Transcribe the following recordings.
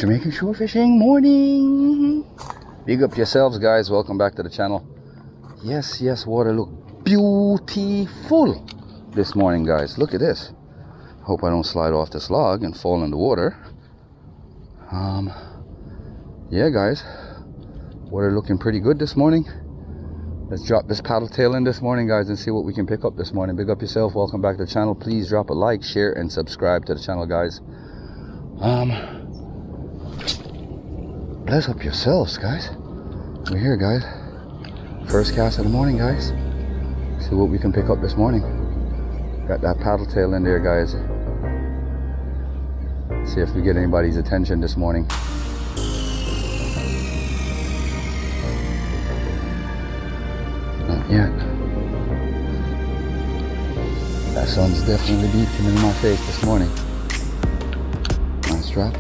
Jamaican shore fishing morning. Big up yourselves, guys. Welcome back to the channel. Yes, water look beautiful this morning, guys. Look at this. Hope I don't slide off this log and fall in the water. Yeah, guys, water looking pretty good this morning. Let's drop this paddle tail in this morning, guys, and see what we can pick up this morning. Big up yourself. Welcome back to the channel. Please drop a like, share, and subscribe to the channel, guys. Bless up yourselves, guys. We're here, guys. First cast of the morning, guys. See what we can pick up this morning. Got that paddle tail in there, guys. See if we get anybody's attention this morning. Not yet. That sun's definitely beating in my face this morning. Nice drop.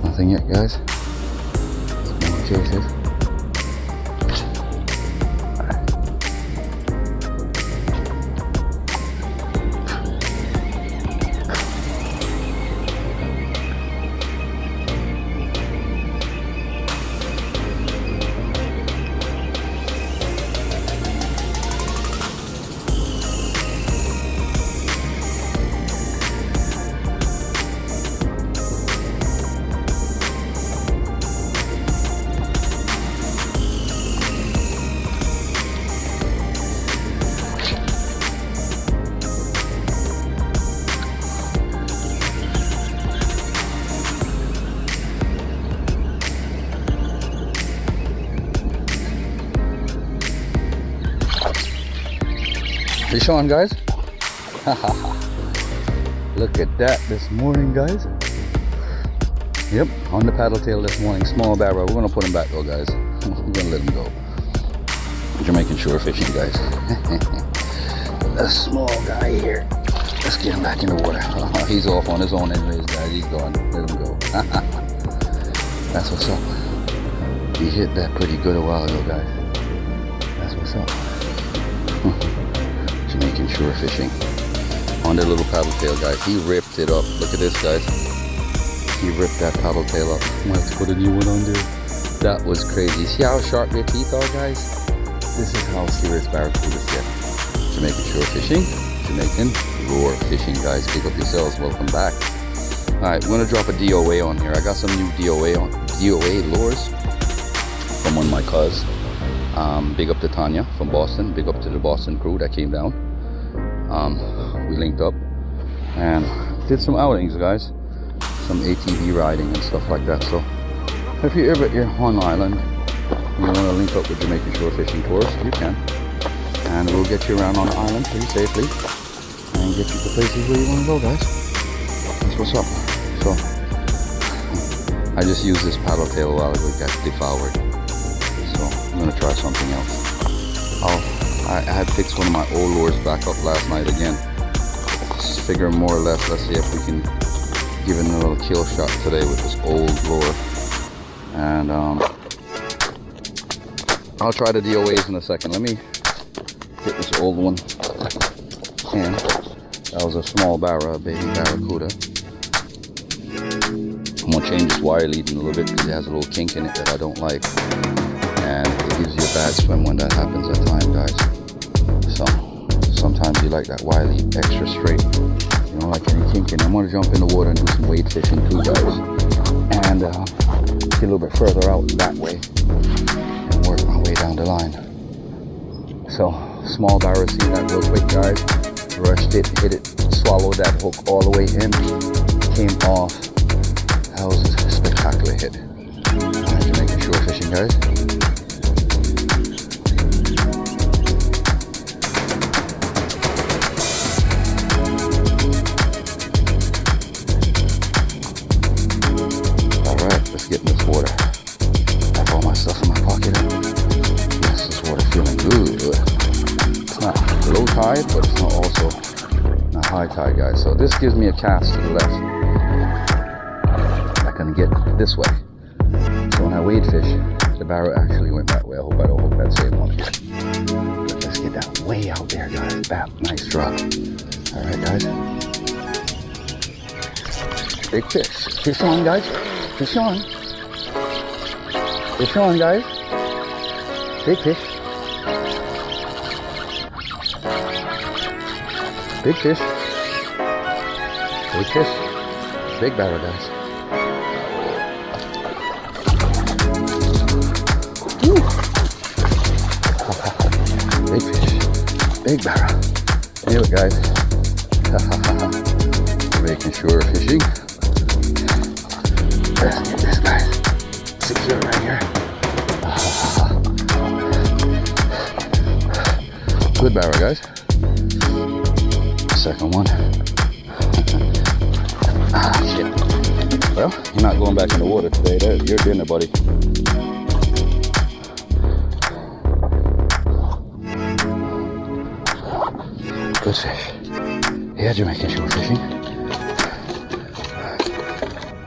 Nothing yet, guys. Let's chase it. Fish on, guys. Look at that this morning, guys. Yep, on the paddle tail this morning. Small barra. We're gonna put him back though, guys. We're gonna let him go. Jamaican shore fishing, guys. A small guy here. Let's get him back in the water. He's off on his own anyways, guys. He's gone. Let him go. That's what's up. He hit that pretty good a while ago, guys. That's what's up. Jamaican shore fishing on their little paddle tail, guys. He ripped it up. Look at this, guys. He ripped that paddle tail up. Let's put a new one on there. That was crazy. See how sharp their teeth are, guys? This is how serious barracudas get. Jamaican shore fishing, Jamaican lure fishing, guys. Pick up yourselves. Welcome back. All right, we're gonna drop a DOA on here. I got some new DOA lures from one of my cuz. Big up to Tanya from Boston. Big up to the Boston crew that came down. We linked up and did some outings, guys. Some ATV riding and stuff like that. So if you're ever here on island and you want to link up with Jamaican shore fishing tours, you can. And we'll get you around on the island pretty safely and get you to places where you want to go, guys. That's what's up. So I just used this paddle tail a while ago. It got devoured. I'm gonna try something else. I had fixed one of my old lures back up last night again. Just figure more or less, let's see if we can give it a little kill shot today with this old lure. And I'll try the DOAs in a second. Let me get this old one. And that was a small barra, baby barracuda. I'm gonna change this wire lead in a little bit because it has a little kink in it that I don't like. And it gives you a bad swim when that happens at times, guys. So sometimes you like that wire lead extra straight. You don't like any kinking. I'm gonna jump in the water and do some wade fishing too, guys. And get a little bit further out that way and work my way down the line. So small barra, seen that real quick, guys. Rushed it, hit it, swallowed that hook all the way in, came off. That was a spectacular hit. Alright, Jamaican shore fishing, guys. Get in this water. I have all my stuff in my pocket. Yes, this water feeling good. It's not low tide, but it's not also not high tide, guys. So this gives me a cast to the left. gonna get this way. So when I weighed fish, the barrow actually went that way. I hope that same one here. But let's get that way out there, guys. Bap, nice drop. All right, guys. Big fish. Fish on, guys. Fish on. Fish on, guys. Big fish. Big fish. Big fish. Big barrow, guys. Woo. Big fish. Big barrow. Anyway, guys. Making sure we're fishing. Let's get this, guys. Secure right here. Good barrow, guys. Second one. Shit. Well, you're not going back in the water today. There's your dinner, buddy. Good fish. Yeah, Jamaican shore fishing.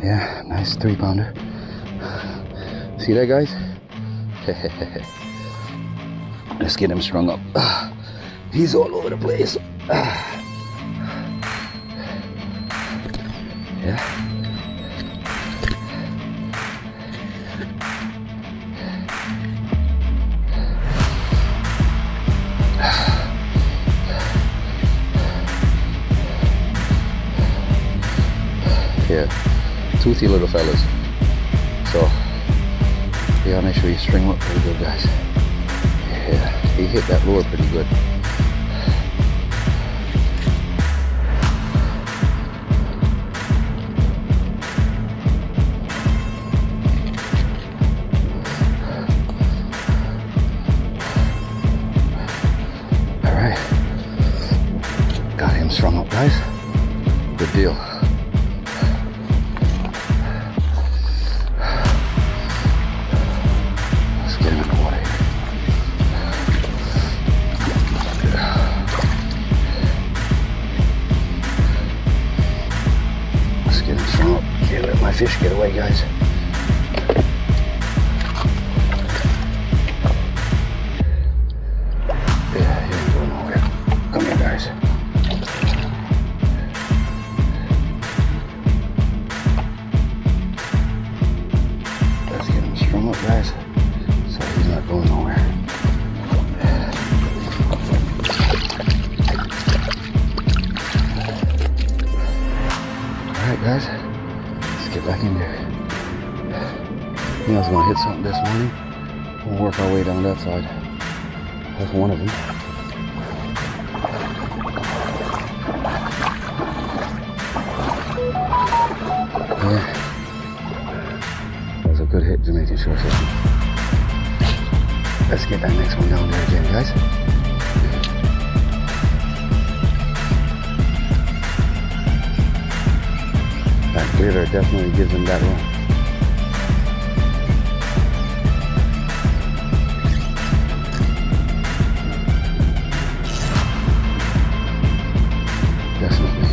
Yeah, nice 3-pounder. See that, guys? Let's get him strung up. He's all over the place. Yeah. Yeah, toothy little fellas. So, yeah, make sure you string them up pretty good, guys. Yeah, he hit that lure pretty good. All right, got him strung up, guys. Good deal. Can't let my fish get away, guys. Yeah, he ain't going nowhere. Come here, guys. Let's get him strung up, guys, so he's not going nowhere. All right, guys. Get back in there. I think I was gonna hit something this morning. We'll work our way down that side. That's one of them. Yeah. That was a good hit, Jamaican shore fishing. Let's get that next one down there again, guys. That glitter definitely gives him that run. Definitely.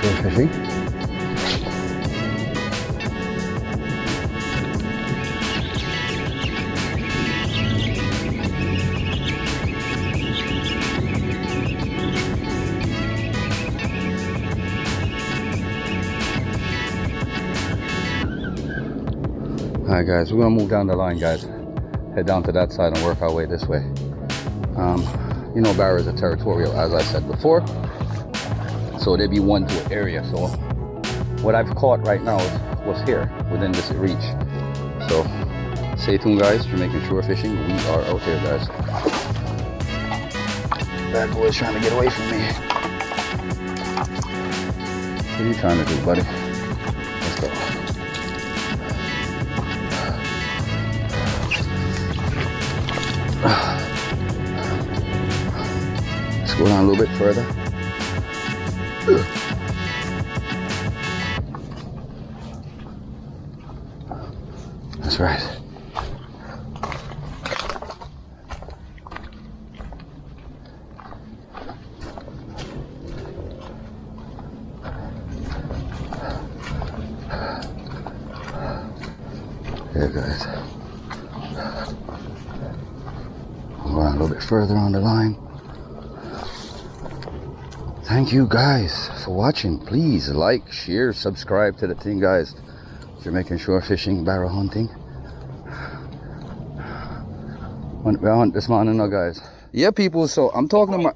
shore fishing. Alright guys, we're gonna move down the line, guys. Head down to that side and work our way this way. You know, barras are territorial, as I said before. So they be one to an area. So what I've caught right now was here within this reach. So stay tuned, guys. Jamaican shore fishing. We are out here, guys. Bad boy's trying to get away from me. What are you trying to do, buddy? Let's go. Let's go down a little bit further. That's right. There, guys. Go on a little bit further on the line. Thank you guys for watching. Please like, share, subscribe to the thing, guys. Jamaican shore fishing, barra hunting. We hunt this morning now, guys. Yeah, people. So I'm talking to my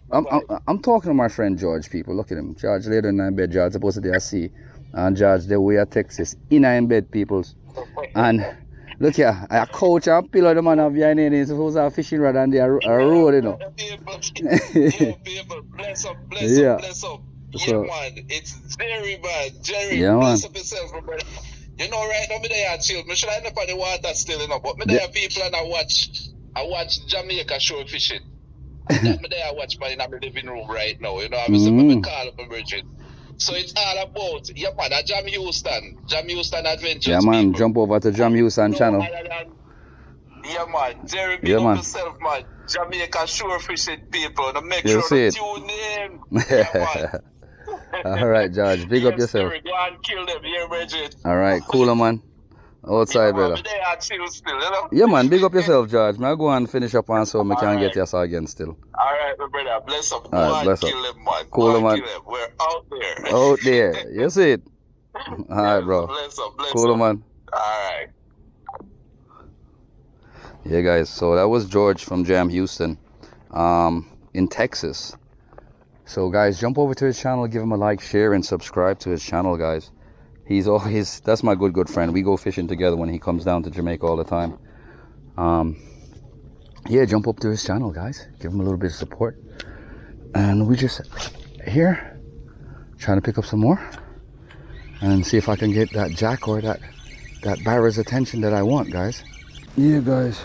I'm talking to my friend George. People, look at him. George later in bed. George supposed to be at sea, and George the way at Texas in bed, people. And look here, a coach and pillow the man of behind it is supposed to have fishing rod on the road, you know. People, bless up, bless up, bless up. Yeah, man, it's very bad. Jerry, yeah, bless up yourself, my brother. You know, right now, me there chill. Me should end up on the water still, you know. But me there people and I watch Jamaica shore fishing. And that me there watch in my living room right now, you know. I'm saying, call up my virgin. So it's all about, yeah, man, a Jam Houston Adventures. Yeah, man, people. Jump over to Jam Houston channel. Yeah, man, Jerry, be up yourself, man. Jamaica shore fishing people. Now make you sure to tune in. Yeah, man. All right, George, big up yourself. Go and kill them, yeah, Bridget. All right, cooler, man. Outside, brother. They are chill still, you know? Yeah, man, big up yourself, George. I'll go and finish up on so I can get your again still. All right, my brother, bless up. All right, bless up. Kill them, man. Cooler, man. Kill them. We're out there. Out there, you see it? All right, bro. Bless up, bless cooler, up. Man. All right. Yeah, guys, so that was George from Jam Houston in Texas. So guys, jump over to his channel, give him a like, share, and subscribe to his channel, guys. He's always, that's my good friend. We go fishing together when he comes down to Jamaica all the time. Yeah, jump up to his channel, guys. Give him a little bit of support. And we just here trying to pick up some more and see if I can get that jack or that barra's attention that I want, guys. Yeah, guys.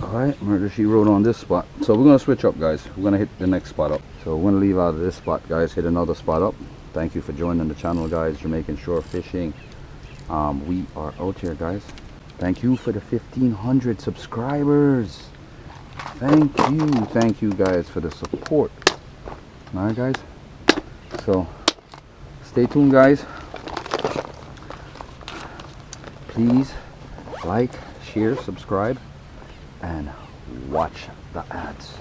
All right, murder she rode on this spot. So we're gonna switch up, guys. We're gonna hit the next spot up. So we're gonna leave out of this spot, guys, hit another spot up. Thank you for joining the channel, guys. Jamaican shore fishing. We are out here, guys. Thank you for the 1,500 subscribers. Thank you guys for the support. All right, guys. So stay tuned, guys. Please like, share, subscribe, and watch the ads.